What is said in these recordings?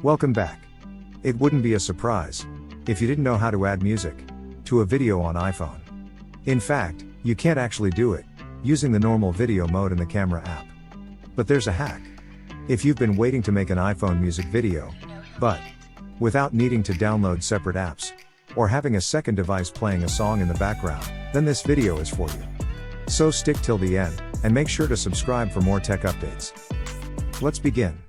Welcome back. It wouldn't be a surprise if you didn't know how to add music to a video on iPhone. In fact, you can't actually do it using the normal video mode in the camera app. But there's a hack. If you've been waiting to make an iPhone music video, but without needing to download separate apps, or having a second device playing a song in the background, then this video is for you. So stick till the end, and make sure to subscribe for more tech updates. Let's begin.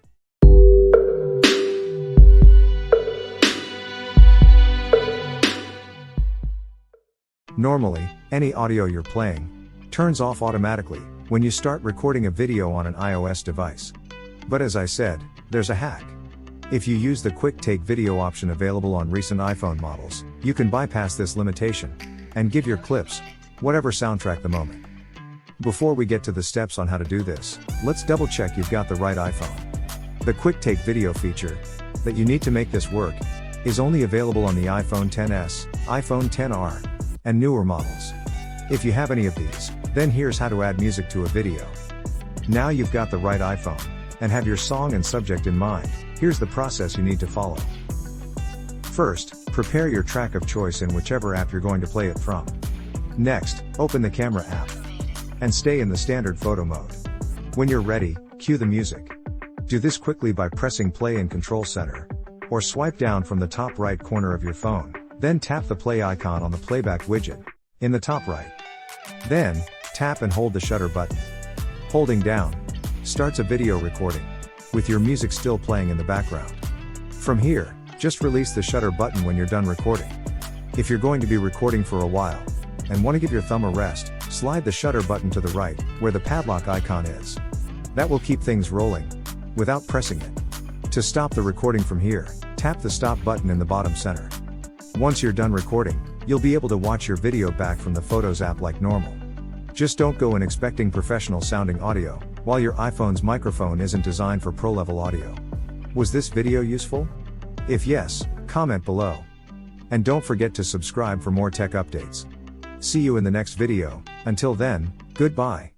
Normally, any audio you're playing turns off automatically when you start recording a video on an iOS device. But as I said, there's a hack. If you use the Quick Take Video option available on recent iPhone models, you can bypass this limitation and give your clips whatever soundtrack the moment. Before we get to the steps on how to do this, let's double check you've got the right iPhone. The Quick Take Video feature that you need to make this work is only available on the iPhone XS, iPhone XR, and newer models. If you have any of these, then here's how to add music to a video. Now you've got the right iPhone and have your song and subject in mind, here's the process you need to follow. First, prepare your track of choice in whichever app you're going to play it from. Next, open the camera app and stay in the standard photo mode. When you're ready, cue the music. Do this quickly by pressing play in Control Center, or swipe down from the top right corner of your phone, then tap the play icon on the playback widget in the top right. Then, tap and hold the shutter button. Holding down starts a video recording, with your music still playing in the background. From here, just release the shutter button when you're done recording. If you're going to be recording for a while, and want to give your thumb a rest, slide the shutter button to the right, where the padlock icon is. That will keep things rolling, without pressing it. To stop the recording from here, tap the stop button in the bottom center. Once you're done recording, you'll be able to watch your video back from the Photos app like normal. Just don't go in expecting professional sounding audio, while your iPhone's microphone isn't designed for pro-level audio. Was this video useful? If yes, comment below. And don't forget to subscribe for more tech updates. See you in the next video. Until then, goodbye.